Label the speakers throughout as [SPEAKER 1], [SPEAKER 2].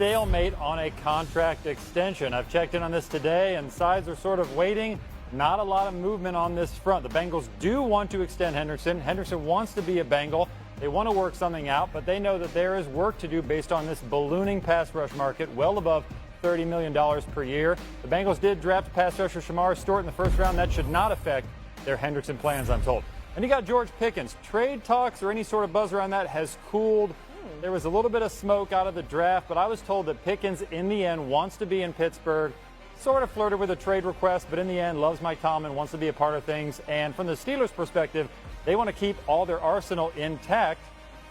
[SPEAKER 1] stalemate on a contract extension. I've checked in on this today, and sides are sort of waiting. Not a lot of movement on this front. The Bengals do want to extend Henderson. Henderson wants to be a Bengal. They want to work something out, but they know that there is work to do based on this ballooning pass rush market, well above $30 million per year. The Bengals did draft pass rusher Shamar Stewart in the first round. That should not affect their Henderson plans, I'm told. And you got George Pickens. Trade talks or any sort of buzz around that has cooled. There was a little bit of smoke out of the draft, but I was told that Pickens, in the end, wants to be in Pittsburgh. Sort of flirted with a trade request, but in the end, loves Mike Tomlin, wants to be a part of things. And from the Steelers' perspective, they want to keep all their arsenal intact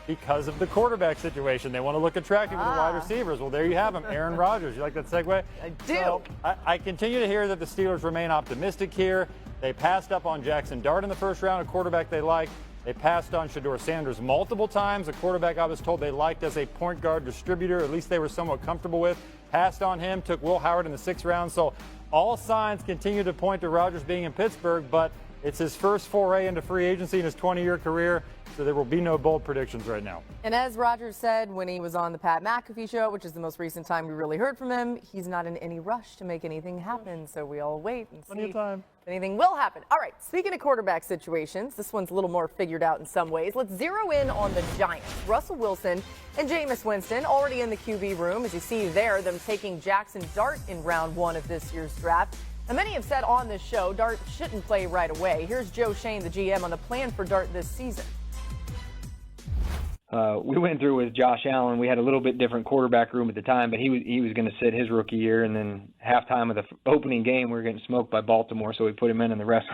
[SPEAKER 1] because of the quarterback situation. They want to look attractive with the wide receivers. Well, there you have them. Aaron Rodgers. You like that segue?
[SPEAKER 2] I do.
[SPEAKER 1] So, I continue to hear that the Steelers remain optimistic here. They passed up on Jackson Dart in the first round, a quarterback they like. They passed on Shedeur Sanders multiple times, a quarterback I was told they liked as a point guard distributor, at least they were somewhat comfortable with. Passed on him, took Will Howard in the 6th round. So all signs continue to point to Rodgers being in Pittsburgh, but it's his first foray into free agency in his 20-year career, so there will be no bold predictions right now.
[SPEAKER 2] And as Rodgers said when he was on the Pat McAfee show, which is the most recent time we really heard from him, he's not in any rush to make anything happen, so we all wait and see if anything will happen. All right, speaking of quarterback situations, this one's a little more figured out in some ways. Let's zero in on the Giants. Russell Wilson and Jameis Winston already in the QB room. As you see there, them taking Jackson Dart in round 1 of this year's draft. Now, many have said on this show Dart shouldn't play right away. Here's Joe Shane, the GM, on the plan for Dart this season.
[SPEAKER 3] We went through with Josh Allen. We had a little bit different quarterback room at the time, but he was going to sit his rookie year, and then halftime of the opening game, we were getting smoked by Baltimore, so we put him in, and the rest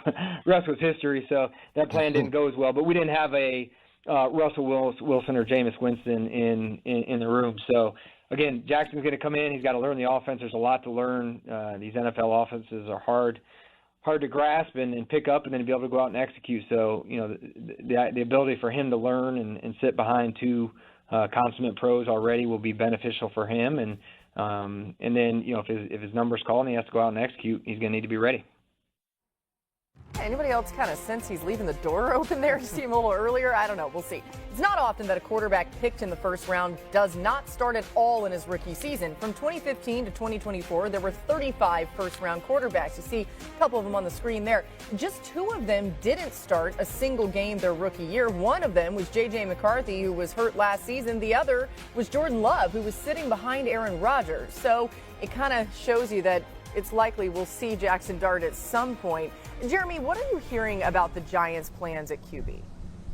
[SPEAKER 3] was history. So that plan didn't go as well. But we didn't have a Russell Wilson or Jameis Winston in the room. So again, Jackson's going to come in. He's got to learn the offense. There's a lot to learn. These NFL offenses are hard to grasp and pick up and then be able to go out and execute. So, you know, the ability for him to learn and sit behind 2 consummate pros already will be beneficial for him. And then, you know, if his number's called and he has to go out and execute, he's going to need to be ready.
[SPEAKER 2] Anybody else kind of sense he's leaving the door open there to see him a little earlier? I don't know. We'll see. It's not often that a quarterback picked in the first round does not start at all in his rookie season. From 2015 to 2024, there were 35 first-round quarterbacks. You see a couple of them on the screen there. Just 2 of them didn't start a single game their rookie year. One of them was J.J. McCarthy, who was hurt last season. The other was Jordan Love, who was sitting behind Aaron Rodgers. So it kind of shows you that it's likely we'll see Jackson Dart at some point. Jeremy, what are you hearing about the Giants' plans at QB?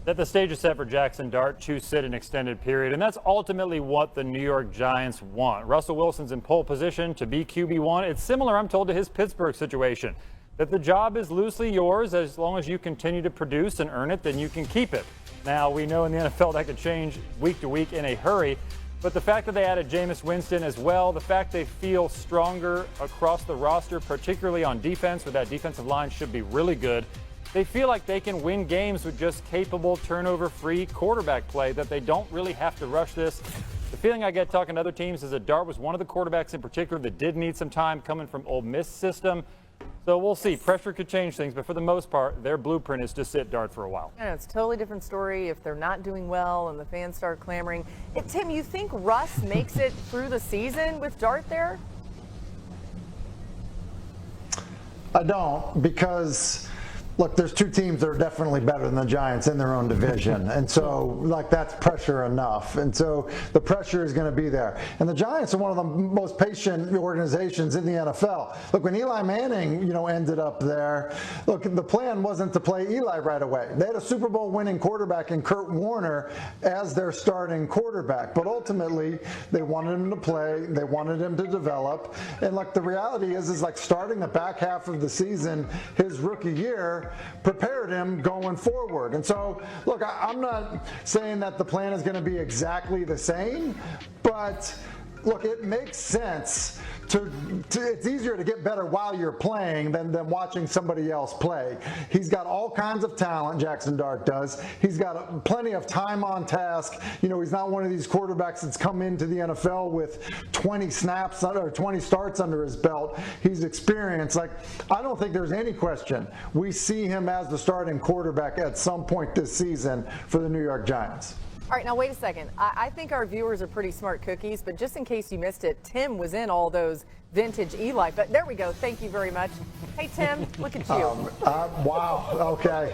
[SPEAKER 1] That the stage is set for Jackson Dart to sit an extended period, and that's ultimately what the New York Giants want. Russell Wilson's in pole position to be QB1. It's similar, I'm told, to his Pittsburgh situation, that the job is loosely yours. As long as you continue to produce and earn it, then you can keep it. Now, we know in the NFL that could change week to week in a hurry. But the fact that they added Jameis Winston as well, the fact they feel stronger across the roster, particularly on defense, where that defensive line should be really good, they feel like they can win games with just capable, turnover-free quarterback play, that they don't really have to rush this. The feeling I get talking to other teams is that Dart was one of the quarterbacks in particular that did need some time coming from Ole Miss system. So we'll see. Pressure could change things, but for the most part, their blueprint is to sit Dart for a while.
[SPEAKER 2] I know, it's a totally different story if they're not doing well and the fans start clamoring. Tim, you think Russ makes it through the season with Dart there?
[SPEAKER 4] I don't, because look, there's 2 teams that are definitely better than the Giants in their own division. And so, like, that's pressure enough. And so the pressure is going to be there. And the Giants are one of the most patient organizations in the NFL. Look, when Eli Manning, ended up there, look, the plan wasn't to play Eli right away. They had a Super Bowl winning quarterback in Kurt Warner as their starting quarterback. But ultimately, they wanted him to play. They wanted him to develop. And, look, the reality is like starting the back half of the season, his rookie year, prepared him going forward. And so, look, I'm not saying that the plan is going to be exactly the same, but look, it makes sense it's easier to get better while you're playing than watching somebody else play. He's got all kinds of talent, Jackson Dart does. He's got plenty of time on task. He's not one of these quarterbacks that's come into the NFL with 20 snaps or 20 starts under his belt. He's experienced. I don't think there's any question we see him as the starting quarterback at some point this season for the New York Giants.
[SPEAKER 2] All right, now wait a second. I think our viewers are pretty smart cookies, but just in case you missed it, Tim was in all those vintage Eli. But there we go. Thank you very much. Hey, Tim, look at you.
[SPEAKER 4] Wow. Okay.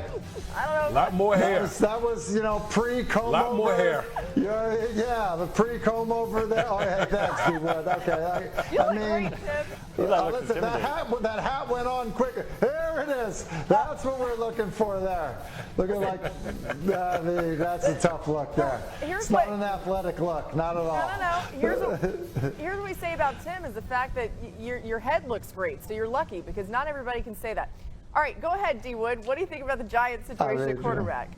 [SPEAKER 2] I don't know.
[SPEAKER 5] A lot more hair.
[SPEAKER 4] That was pre-comb over.
[SPEAKER 5] A lot more hair.
[SPEAKER 4] Yeah, the pre-comb over there. Oh, hey, thanks, D-Wood. Okay.
[SPEAKER 2] You look great, Tim.
[SPEAKER 4] Listen, that hat went on quicker. There it is. That's what we're looking for there. Looking like that's a tough look there. It's not an athletic look, not at all.
[SPEAKER 2] No. Here's what we say about Tim is the fact that your head looks great, so you're lucky because not everybody can say that. All right, go ahead, D. Wood. What do you think about the Giants situation at quarterback?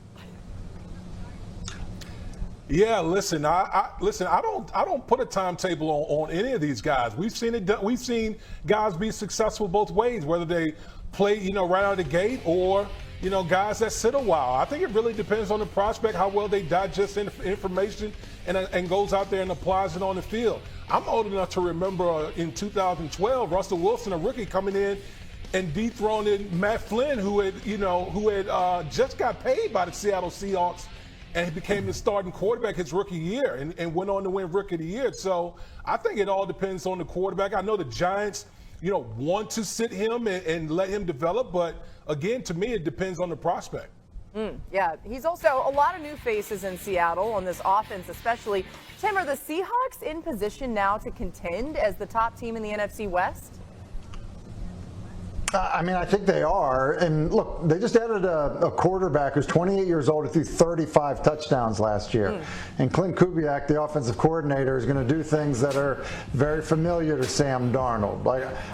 [SPEAKER 5] Yeah, listen. I don't put a timetable on any of these guys. We've seen guys be successful both ways, whether they play right out of the gate or guys that sit a while. I think it really depends on the prospect, how well they digest information and goes out there and applies it on the field. I'm old enough to remember in 2012, Russell Wilson, a rookie, coming in and dethroning Matt Flynn, who had just got paid by the Seattle Seahawks, and he became the starting quarterback his rookie year and went on to win Rookie of the Year. So I think it all depends on the quarterback. I know the Giants, want to sit him and let him develop, but again, to me, it depends on the prospect.
[SPEAKER 2] Yeah, he's also a lot of new faces in Seattle on this offense, especially. Tim, are the Seahawks in position now to contend as the top team in the NFC West?
[SPEAKER 4] I think they are. And look, they just added a quarterback who's 28 years old who threw 35 touchdowns last year. And Clint Kubiak, the offensive coordinator, is going to do things that are very familiar to Sam Darnold.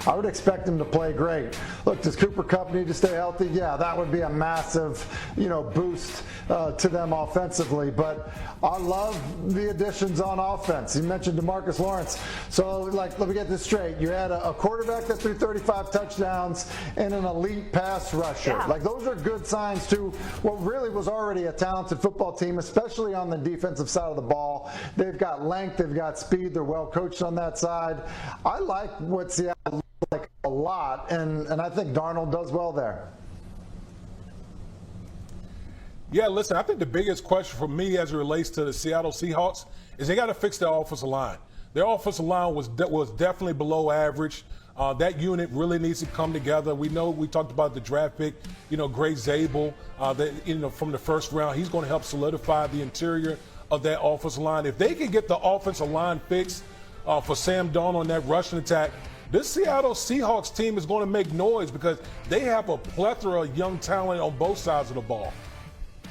[SPEAKER 4] I would expect him to play great. Look, does Cooper Kupp need to stay healthy? Yeah, that would be a massive, boost to them offensively. But I love the additions on offense. You mentioned DeMarcus Lawrence. So, let me get this straight. You had a quarterback that threw 35 touchdowns and an elite pass rusher.
[SPEAKER 2] Yeah.
[SPEAKER 4] Those are good signs to what really was already a talented football team, especially on the defensive side of the ball. They've got length, they've got speed, they're well coached on that side. I like what Seattle looks like a lot, and I think Darnold does well there.
[SPEAKER 5] Yeah, listen, I think the biggest question for me as it relates to the Seattle Seahawks is they got to fix their offensive line. Their offensive line was definitely below average. That unit really needs to come together. We talked about the draft pick, Gray Zabel, from the first round. He's going to help solidify the interior of that offensive line. If they can get the offensive line fixed for Sam Darnold on that rushing attack, this Seattle Seahawks team is going to make noise because they have a plethora of young talent on both sides of the ball.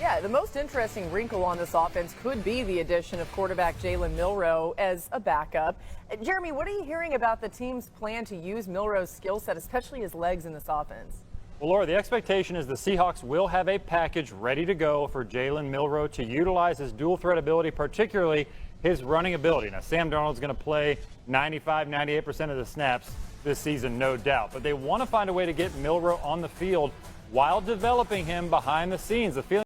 [SPEAKER 2] Yeah, the most interesting wrinkle on this offense could be the addition of quarterback Jalen Milroe as a backup. Jeremy, what are you hearing about the team's plan to use Milroe's skill set, especially his legs in this offense?
[SPEAKER 1] Well, Laura, the expectation is the Seahawks will have a package ready to go for Jalen Milroe to utilize his dual threat ability, particularly his running ability. Now, Sam Darnold's going to play 95, 98% of the snaps this season, no doubt. But they want to find a way to get Milroe on the field while developing him behind the scenes. The feeling